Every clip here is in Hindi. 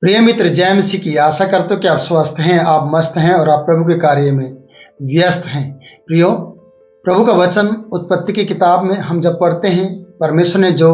प्रिय मित्र, जय मसीह की। आशा करते हो कि आप स्वस्थ हैं, आप मस्त हैं और आप प्रभु के कार्य में व्यस्त हैं। प्रियो, प्रभु का वचन उत्पत्ति की किताब में हम जब पढ़ते हैं, परमेश्वर ने जो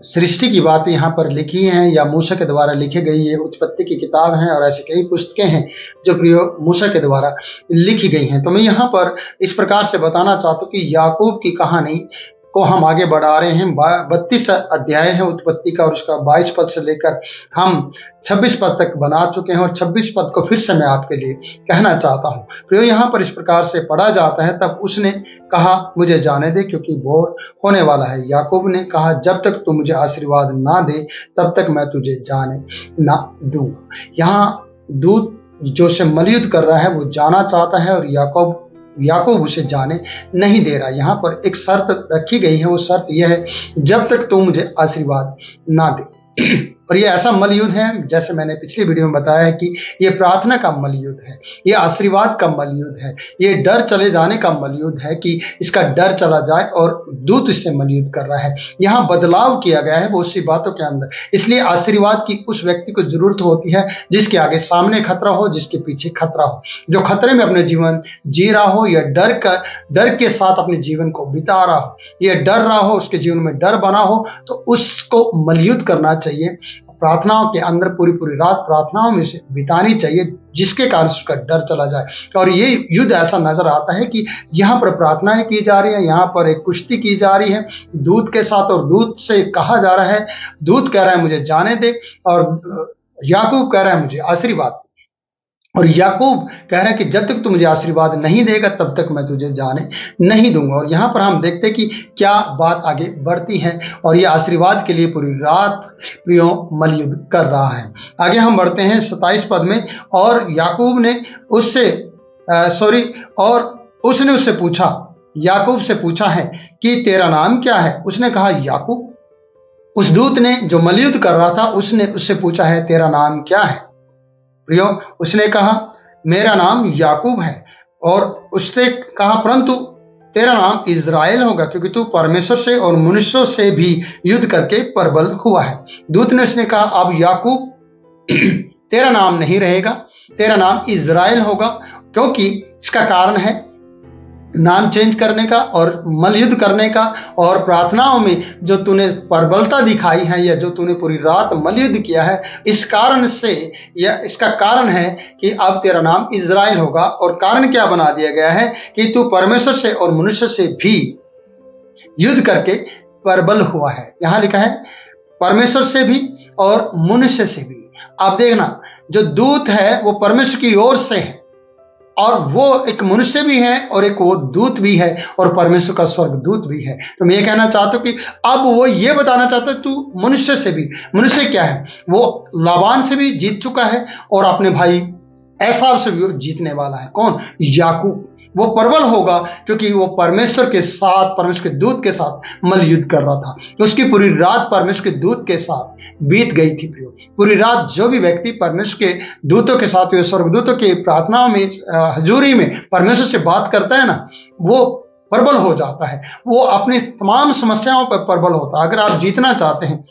सृष्टि की बातें यहाँ पर लिखी हैं या मूसा के द्वारा लिखी गई ये उत्पत्ति की किताब है, और ऐसी कई पुस्तकें हैं जो प्रियो मूसा के द्वारा लिखी गई हैं। तो मैं यहाँ पर इस प्रकार से बताना चाहता हूँ कि याकूब की कहानी को हम आगे बढ़ा रहे हैं। 32 अध्याय है उत्पत्ति का, और उसका 22 पद से लेकर हम 26 पद तक बना चुके हैं, और 26 पद को फिर से मैं आपके लिए कहना चाहता हूँ। प्रियो, यहाँ पर इस प्रकार से पढ़ा जाता है, तब उसने कहा मुझे जाने दे क्योंकि भोर होने वाला है। याकूब ने कहा जब तक तू मुझे आशीर्वाद ना दे तब तक मैं तुझे जाने ना दूंगा। यहाँ दूत जो से मलयुद्ध कर रहा है वो जाना चाहता है, और याकूब उसे जाने नहीं दे रहा। यहाँ पर एक शर्त रखी गई है, वो शर्त यह है जब तक तू मुझे आशीर्वाद ना दे। और ये ऐसा मलयुद्ध है, जैसे मैंने पिछली वीडियो में बताया है कि ये प्रार्थना का मलयुद्ध है, ये आशीर्वाद का मलयुद्ध है, ये डर चले जाने का मलयुद्ध है कि इसका डर चला जाए, और दूत इससे मलयुद्ध कर रहा है। यहाँ बदलाव किया गया है बहुत सी बातों के अंदर। इसलिए आशीर्वाद की उस व्यक्ति को जरूरत होती है जिसके आगे सामने खतरा हो, जिसके पीछे खतरा हो, जो खतरे में अपने जीवन जी रहा हो या डर के साथ अपने जीवन को बिता रहा हो, या डर रहा हो, उसके जीवन में डर बना हो, तो उसको मलयुद्ध करना चाहिए। प्रार्थनाओं के अंदर पूरी रात प्रार्थनाओं में से बितानी चाहिए, जिसके कारण उसका डर चला जाए। और ये युद्ध ऐसा नजर आता है कि यहाँ पर प्रार्थनाएं की जा रही है, यहाँ पर एक कुश्ती की जा रही है दूत के साथ, और दूत से कहा जा रहा है, दूत कह रहा है मुझे जाने दे, और याकूब कह रहा है मुझे आशीर्वाद दे। और याकूब कह रहा है कि जब तक तू मुझे आशीर्वाद नहीं देगा तब तक मैं तुझे जाने नहीं दूंगा। और यहाँ पर हम देखते हैं कि क्या बात आगे बढ़ती है, और ये आशीर्वाद के लिए पूरी रात प्रियो मलयुद्ध कर रहा है। आगे हम बढ़ते हैं 27 पद में। और याकूब ने उसने उससे पूछा, याकूब से पूछा है कि तेरा नाम क्या है? उसने कहा याकूब। उस दूत ने जो मलयुद्ध कर रहा था उसने उससे पूछा है तेरा नाम क्या है? प्रियो, उसने कहा मेरा नाम याकूब है। और उसने कहा परंतु तेरा नाम इज़राइल होगा, क्योंकि तू परमेश्वर से और मनुष्यों से भी युद्ध करके प्रबल हुआ है। दूत ने उसने कहा अब याकूब तेरा नाम नहीं रहेगा, तेरा नाम इज़राइल होगा, क्योंकि इसका कारण है नाम चेंज करने का और मलयुद्ध करने का, और प्रार्थनाओं में जो तूने प्रबलता दिखाई है या जो तूने पूरी रात मलयुद्ध किया है, इस कारण से या इसका कारण है कि अब तेरा नाम इज़राइल होगा। और कारण क्या बना दिया गया है कि तू परमेश्वर से और मनुष्य से भी युद्ध करके प्रबल हुआ है। यहां लिखा है परमेश्वर से भी और मनुष्य से भी। आप देखना, जो दूत है वो परमेश्वर की ओर से है, और वो एक मनुष्य भी है और एक वो दूत भी है, और परमेश्वर का स्वर्गदूत भी है। तो मैं ये कहना चाहता हूं कि अब वो ये बताना चाहता है तू मनुष्य से भी। मनुष्य क्या है? वो लाबान से भी जीत चुका है, और अपने भाई एसाव से भी जीतने वाला है। कौन? याकूब। वो प्रबल होगा क्योंकि वो परमेश्वर के साथ, परमेश्वर के दूत के साथ मलयुद्ध कर रहा था। तो उसकी पूरी रात परमेश्वर के दूत के साथ बीत गई थी। प्रियो, पूरी रात जो भी व्यक्ति परमेश्वर के दूतों के साथ, स्वर्गदूतों की प्रार्थनाओं में, हजूरी में परमेश्वर से बात करता है ना, वो प्रबल हो जाता है। वो अपनी तमाम समस्याओं पर प्रबल होता है। अगर आप जीतना चाहते हैं,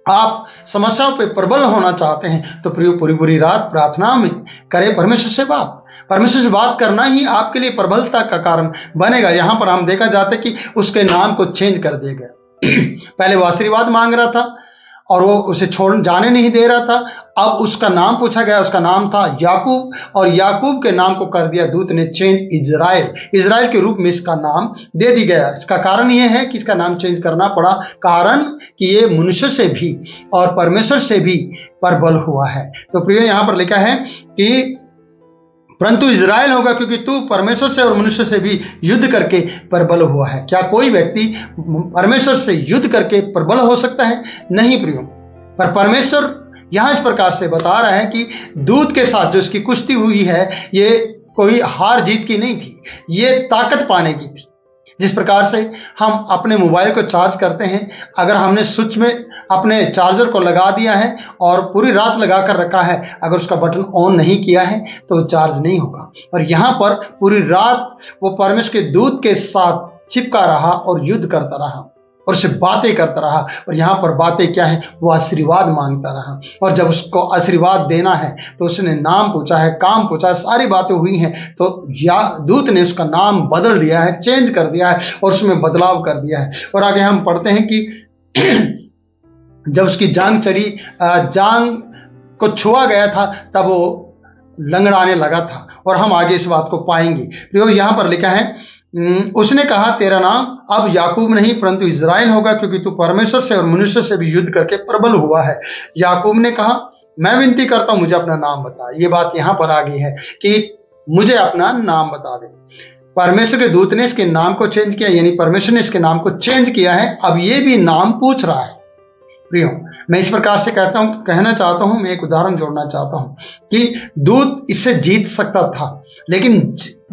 आप समस्याओं पर प्रबल होना चाहते हैं, तो प्रियो पूरी रात प्रार्थना में करें परमेश्वर से बात। परमेश्वर से बात करना ही आपके लिए प्रबलता का कारण बनेगा। यहां पर हम देखा जाता है कि उसके नाम को चेंज कर दिया गया। पहले वो आशीर्वाद मांग रहा था और वो उसे छोड़ जाने नहीं दे रहा था। अब उसका नाम पूछा गया, उसका नाम था याकूब, और याकूब के नाम को कर दिया दूत ने चेंज इज़राइल के रूप में इसका नाम दे दी गया। इसका कारण यह है कि इसका नाम चेंज करना पड़ा, कारण कि ये मनुष्य से भी और परमेश्वर से भी प्रबल हुआ है। तो प्रिय, यहां पर लिखा है कि परंतु इज़राइल होगा क्योंकि तू परमेश्वर से और मनुष्य से भी युद्ध करके प्रबल हुआ है। क्या कोई व्यक्ति परमेश्वर से युद्ध करके प्रबल हो सकता है? नहीं प्रियो। पर परमेश्वर यहां इस प्रकार से बता रहा है कि दूत के साथ जो इसकी कुश्ती हुई है, ये कोई हार जीत की नहीं थी, ये ताकत पाने की थी। जिस प्रकार से हम अपने मोबाइल को चार्ज करते हैं, अगर हमने स्विच में अपने चार्जर को लगा दिया है और पूरी रात लगा कर रखा है, अगर उसका बटन ऑन नहीं किया है तो वो चार्ज नहीं होगा। और यहाँ पर पूरी रात वो परमेश्वर के दूत के साथ चिपका रहा और युद्ध करता रहा। और उससे बातें करता रहा। और यहाँ पर बातें क्या है, वो आशीर्वाद मांगता रहा। और जब उसको आशीर्वाद देना है तो उसने नाम पूछा है, काम पूछा है, सारी बातें हुई हैं। तो या दूत ने उसका नाम बदल दिया है, चेंज कर दिया है और उसमें बदलाव कर दिया है। और आगे हम पढ़ते हैं कि जब उसकी जांग चढ़ी, जांग को छुआ गया था, तब वो लंगड़ाने लगा था। और हम आगे इस बात को पाएंगे। तो यहाँ पर लिखा है, उसने कहा तेरा नाम अब याकूब नहीं परंतु इज़राइल होगा, क्योंकि तू परमेश्वर से और मनुष्य से भी युद्ध करके प्रबल हुआ है। याकूब ने कहा मैं विनती करता हूं मुझे अपना नाम बता। ये बात यहां पर आ गई है कि मुझे अपना नाम बता दे। परमेश्वर के दूत ने इसके नाम को चेंज किया, यानी परमेश्वर ने इसके नाम को चेंज किया है। अब ये भी नाम पूछ रहा है। प्रियो, मैं इस प्रकार से कहना चाहता हूं, मैं एक उदाहरण जोड़ना चाहता हूं कि दूत इससे जीत सकता था, लेकिन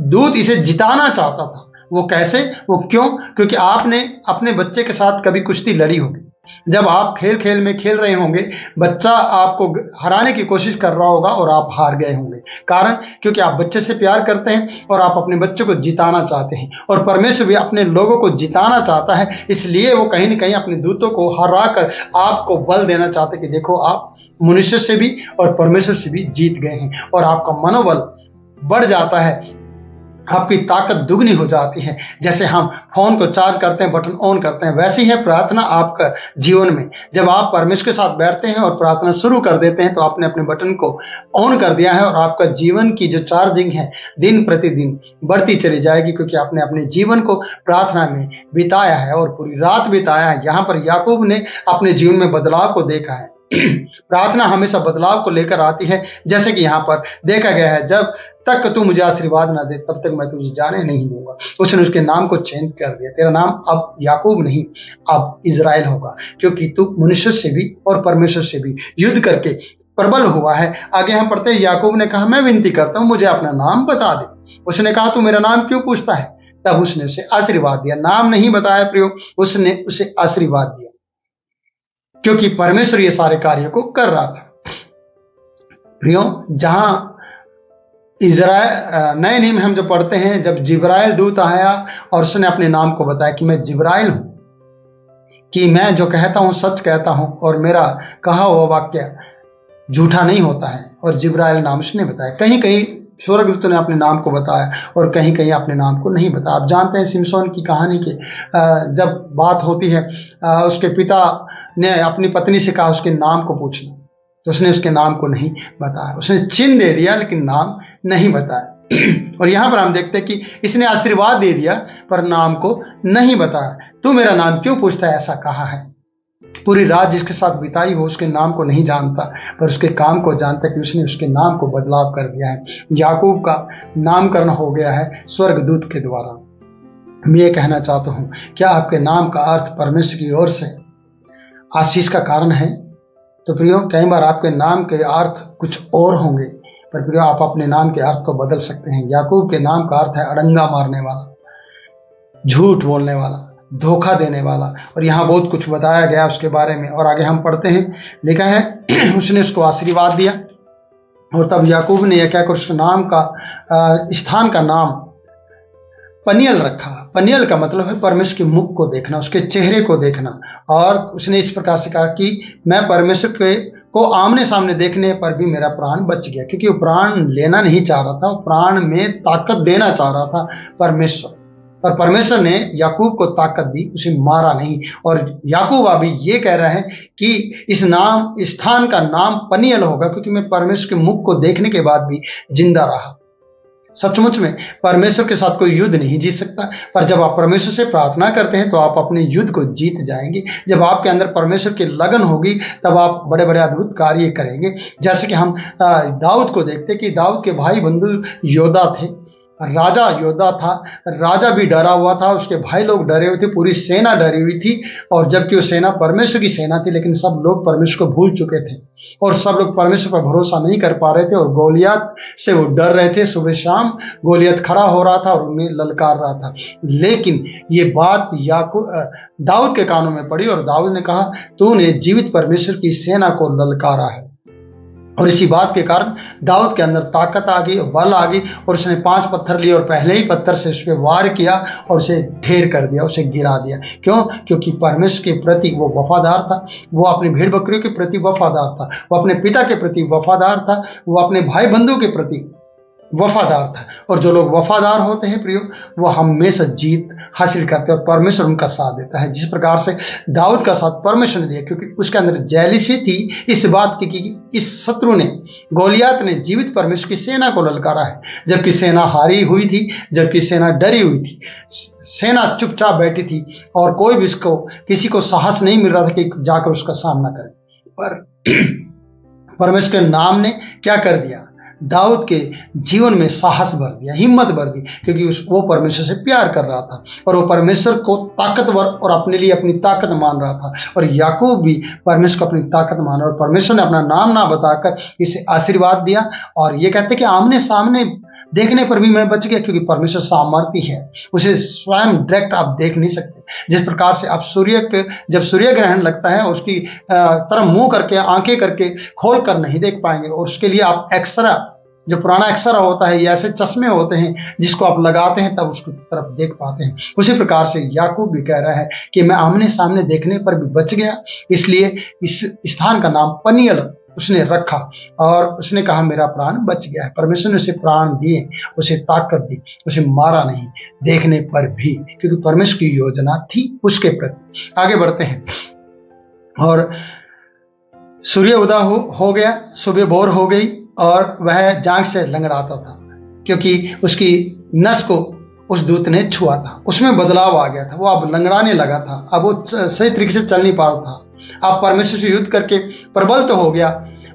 दूत इसे जिताना चाहता था। वो कैसे, वो क्यों? क्योंकि आपने अपने बच्चे के साथ कभी कुश्ती लड़ी होगी। जब आप खेल खेल में खेल रहे होंगे, बच्चा आपको हराने की कोशिश कर रहा होगा और आप हार गए होंगे। कारण क्योंकि आप बच्चे से प्यार करते हैं और आप अपने बच्चे को जिताना चाहते हैं। और परमेश्वर भी अपने लोगों को जिताना चाहता है, इसलिए वो कहीं न कहीं अपने दूतों को हरा कर आपको बल देना चाहते कि देखो आप मनुष्य से भी और परमेश्वर से भी जीत गए हैं। और आपका मनोबल बढ़ जाता है, आपकी ताकत दुगनी हो जाती है। जैसे हम फोन को चार्ज करते हैं, बटन ऑन करते हैं, वैसी है प्रार्थना आपका जीवन में। जब आप परमेश्वर के साथ बैठते हैं और प्रार्थना शुरू कर देते हैं तो आपने अपने बटन को ऑन कर दिया है और आपका जीवन की जो चार्जिंग है दिन प्रतिदिन बढ़ती चली जाएगी, क्योंकि आपने अपने जीवन को प्रार्थना में बिताया है और पूरी रात बिताया है। यहाँ पर याकूब ने अपने जीवन में बदलाव को देखा है। प्रार्थना हमेशा बदलाव को लेकर आती है, जैसे कि यहाँ पर देखा गया है, जब तक तू मुझे आशीर्वाद ना दे तब तक मैं तुझे जाने नहीं दूंगा। उसने उसके नाम को चेंज कर दिया। तेरा नाम अब याकूब नहीं, अब इज़राइल होगा, क्योंकि तू मनुष्य से भी और परमेश्वर से भी युद्ध करके प्रबल हुआ है। आगे हम पढ़ते हैं, याकूब ने कहा मैं विनती करता हूं मुझे अपना नाम बता दे। उसने कहा तू मेरा नाम क्यों पूछता है? तब उसने उसे आशीर्वाद दिया। नाम नहीं बताया प्रियो, उसने उसे आशीर्वाद दिया, क्योंकि परमेश्वर ये सारे कार्य को कर रहा था। प्रियो, जहां इज़राइल नए नियम हम जो पढ़ते हैं, जब जिब्राइल दूत आया और उसने अपने नाम को बताया कि मैं जिब्राइल हूं, कि मैं जो कहता हूं सच कहता हूं और मेरा कहा हुआ वाक्य झूठा नहीं होता है, और जिब्राइल नाम उसने बताया। कहीं कहीं स्वर्गदूत ने अपने नाम को बताया और कहीं कहीं अपने नाम को नहीं बताया। आप जानते हैं सिमसोन की कहानी के, जब बात होती है, उसके पिता ने अपनी पत्नी से कहा उसके नाम को पूछना, तो उसने उसके नाम को नहीं बताया। उसने चिन्ह दे दिया लेकिन नाम नहीं बताया। और यहाँ पर हम देखते हैं कि इसने आशीर्वाद दे दिया पर नाम को नहीं बताया। तू मेरा नाम क्यों पूछता है, ऐसा कहा है। पूरी रात जिसके साथ बिताई हो उसके नाम को नहीं जानता, पर उसके काम को जानता कि उसने उसके नाम को बदलाव कर दिया है। याकूब का नामकरण हो गया है स्वर्गदूत के द्वारा। मैं ये कहना चाहता हूँ, क्या आपके नाम का अर्थ परमेश्वर की ओर से आशीष का कारण है? तो प्रियो, कई बार आपके नाम के अर्थ कुछ और होंगे, पर प्रियो आप अपने नाम के अर्थ को बदल सकते हैं। याकूब के नाम का अर्थ है अड़ंगा मारने वाला, झूठ बोलने वाला, धोखा देने वाला। और यहाँ बहुत कुछ बताया गया उसके बारे में। और आगे हम पढ़ते हैं, लिखा है उसने उसको आशीर्वाद दिया और तब याकूब ने यह कहकर उसके नाम का स्थान का नाम पनियल रखा। पनियल का मतलब है परमेश्वर के मुख को देखना, उसके चेहरे को देखना। और उसने इस प्रकार से कहा कि मैं परमेश्वर को आमने सामने देखने पर भी मेरा प्राण बच गया, क्योंकि वो प्राण लेना नहीं चाह रहा था, वो प्राण में ताकत देना चाह रहा था परमेश्वर। और परमेश्वर ने याकूब को ताकत दी, उसे मारा नहीं। और याकूब अभी ये कह रहा है कि इस स्थान का नाम पनियल होगा, क्योंकि मैं परमेश्वर के मुख को देखने के बाद भी जिंदा रहा। सचमुच में परमेश्वर के साथ कोई युद्ध नहीं जीत सकता, पर जब आप परमेश्वर से प्रार्थना करते हैं तो आप अपने युद्ध को जीत जाएंगे। जब आपके अंदर परमेश्वर की लगन होगी तब आप बड़े बड़े अद्भुत कार्य करेंगे। जैसे कि हम दाऊद को देखते कि दाऊद के भाई बंधु योद्धा थे, राजा योद्धा था, राजा भी डरा हुआ था, उसके भाई लोग डरे हुए थे, पूरी सेना डरी हुई थी। और जबकि वो सेना परमेश्वर की सेना थी, लेकिन सब लोग परमेश्वर को भूल चुके थे और सब लोग परमेश्वर पर भरोसा नहीं कर पा रहे थे और गोलियत से वो डर रहे थे। सुबह शाम गोलियत खड़ा हो रहा था और उन्हें ललकार रहा था। लेकिन ये बात दाऊद के कानों में पड़ी और दाऊद ने कहा, तूने जीवित परमेश्वर की सेना को ललकारा है। और इसी बात के कारण दाऊद के अंदर ताकत आ गई, बल आ गई, और उसने 5 पत्थर लिए और पहले ही पत्थर से उस पर वार किया और उसे ढेर कर दिया, उसे गिरा दिया। क्यों? क्योंकि परमेश्वर के प्रति वो वफादार था, वो अपनी भेड़ बकरियों के प्रति वफादार था, वो अपने पिता के प्रति वफादार था, वो अपने भाई बंधुओं के प्रति वफादार था। और जो लोग वफादार होते हैं प्रियो, वो हमेशा जीत हासिल करते हैं और परमेश्वर उनका साथ देता है। जिस प्रकार से दाऊद का साथ परमेश्वर ने दिया, क्योंकि उसके अंदर जेलिसी थी इस बात की कि इस शत्रु ने, गोलियात ने जीवित परमेश्वर की सेना को ललकारा है, जबकि सेना हारी हुई थी, जबकि सेना डरी हुई थी, सेना चुपचाप बैठी थी और कोई भी उसको, किसी को साहस नहीं मिल रहा था कि जाकर उसका सामना करे। पर परमेश्वर के नाम ने क्या कर दिया? दाऊद के जीवन में साहस भर दिया, हिम्मत भर दी, क्योंकि वो परमेश्वर से प्यार कर रहा था और वो परमेश्वर को ताकतवर और अपने लिए अपनी ताकत मान रहा था। और याकूब भी परमेश्वर को अपनी ताकत माना और परमेश्वर ने अपना नाम ना बताकर इसे आशीर्वाद दिया। और ये कहते कि आमने सामने देखने पर भी मैं बच गया, क्योंकि परमेश्वर सामर्थी है, उसे स्वयं डायरेक्ट आप देख नहीं सकते। जिस प्रकार से आप जब सूर्य ग्रहण लगता है उसकी तरफ मुंह करके, आंखें करके खोल कर नहीं देख पाएंगे, और उसके लिए आप एक्सरा, जो पुराना एक्सरा होता है, या ऐसे चश्मे होते हैं जिसको आप लगाते हैं तब उसकी तरफ देख पाते हैं। उसी प्रकार से याकूब भी कह रहा है कि मैं आमने सामने देखने पर भी बच गया, इसलिए इस स्थान का नाम पनियल उसने रखा और उसने कहा मेरा प्राण बच गया है। परमेश्वर ने उसे प्राण दिए, उसे ताकत दी, उसे मारा नहीं देखने पर भी, क्योंकि परमेश्वर की योजना थी उसके प्रति। आगे बढ़ते हैं। और सूर्य उदय हो गया, सुबह भोर हो गई और वह जांघ से लंगड़ाता था, क्योंकि उसकी नस को उस दूत ने छुआ था। उसमें बदलाव आ गया था, वो अब लंगड़ाने लगा था, अब वो सही तरीके से चल नहीं पा रहा था। अब परमेश्वर से युद्ध करके प्रबल तो हो गया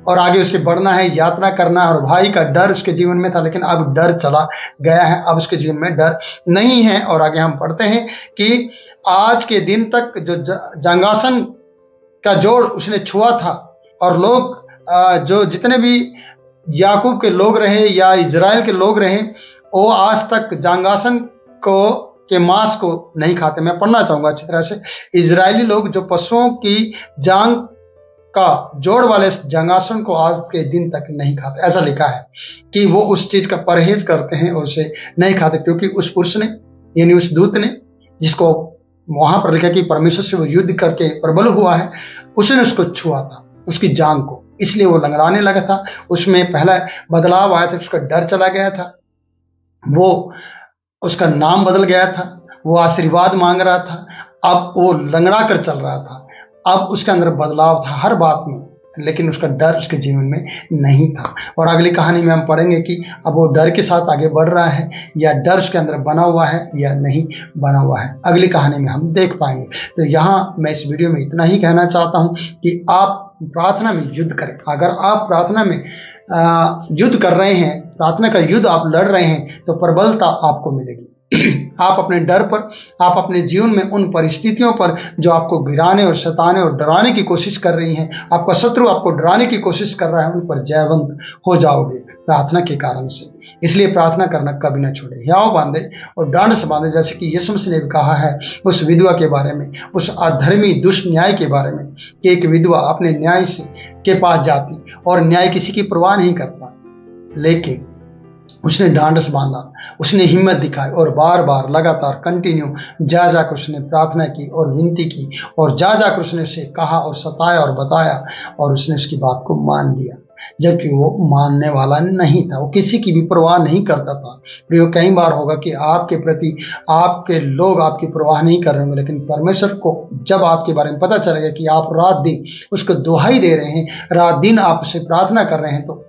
और आगे उसे बढ़ना है, यात्रा करना है, और भाई का डर उसके जीवन में था, लेकिन अब डर चला गया है, अब उसके जीवन में डर नहीं है। और आगे हम पढ़ते हैं कि आज के दिन तक जो जंगासन का जोड़ उसने छुआ था, और लोग जो जितने भी याकूब के लोग रहे या इजराइल के लोग रहे, वो आज तक जंगासन के मांस को नहीं खाते। मैं पढ़ना चाहूंगा अच्छी तरह से। इजरायली लोग जो पशुओं की जांग का जोड़ वाले जंगासन को आज के दिन तक नहीं खाते। ऐसा लिखा है कि वो उस चीज का परहेज करते हैं और उसे नहीं खाते, क्योंकि उस पुरुष ने, यानी उस दूत ने, जिसको वहां पर लिखा कि परमेश्वर से वो युद्ध करके प्रबल हुआ है, उसने उसको छुआ था, उसकी जांग को, इसलिए वो लंगड़ाने लगा था। उसमें पहला बदलाव आया था, उसका डर चला गया था, वो उसका नाम बदल गया था, वो आशीर्वाद मांग रहा था, अब वो लंगड़ा कर चल रहा था, अब उसके अंदर बदलाव था हर बात में, लेकिन उसका डर उसके जीवन में नहीं था। और अगली कहानी में हम पढ़ेंगे कि अब वो डर के साथ आगे बढ़ रहा है या डर उसके अंदर बना हुआ है या नहीं बना हुआ है, अगली कहानी में हम देख पाएंगे। तो यहाँ मैं इस वीडियो में इतना ही कहना चाहता हूँ कि आप प्रार्थना में युद्ध करें। अगर आप प्रार्थना में युद्ध कर रहे हैं, प्रार्थना का युद्ध आप लड़ रहे हैं, तो प्रबलता आपको मिलेगी। आप अपने डर पर, आप अपने जीवन में उन परिस्थितियों पर जो आपको गिराने और सताने और डराने की कोशिश कर रही हैं, आपका शत्रु आपको डराने की कोशिश कर रहा है, उन पर जयवंत हो जाओगे प्रार्थना के कारण से। इसलिए प्रार्थना करना कभी ना छोड़े, हियाव बांधे और डांड से बांधे, जैसे कि यीशु मसीह ने भी कहा है उस विधवा के बारे में, उस अधर्मी दुष्ट न्याय के बारे में, कि एक विधवा अपने न्याय के पास जाती और न्याय किसी की परवाह नहीं करता, लेकिन उसने डांडस बांधा, उसने हिम्मत दिखाई और बार बार लगातार कंटिन्यू जा जाकर उसने प्रार्थना की और विनती की, और जा जाकर उसने उसे कहा और सताया और बताया, और उसने उसकी बात को मान लिया, जबकि वो मानने वाला नहीं था, वो किसी की भी परवाह नहीं करता था। प्रियो, कई बार होगा कि आपके प्रति आपके लोग आपकी परवाह नहीं कर रहे होंगे, लेकिन परमेश्वर को जब आपके बारे में पता चलेगा कि आप रात दिन उसको दुहाई दे रहे हैं, रात दिन आप उससे प्रार्थना कर रहे हैं, तो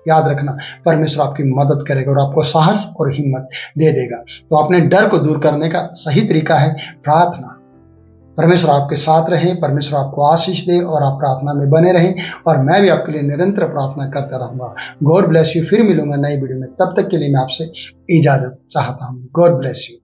याद रखना परमेश्वर आपकी मदद करेगा और आपको साहस और हिम्मत दे देगा। तो अपने डर को दूर करने का सही तरीका है प्रार्थना। परमेश्वर आपके साथ रहे, परमेश्वर आपको आशीष दे और आप प्रार्थना में बने रहें, और मैं भी आपके लिए निरंतर प्रार्थना करता रहूंगा। God bless you. फिर मिलूंगा नई वीडियो में, तब तक के लिए मैं आपसे इजाजत चाहता हूँ। God bless you.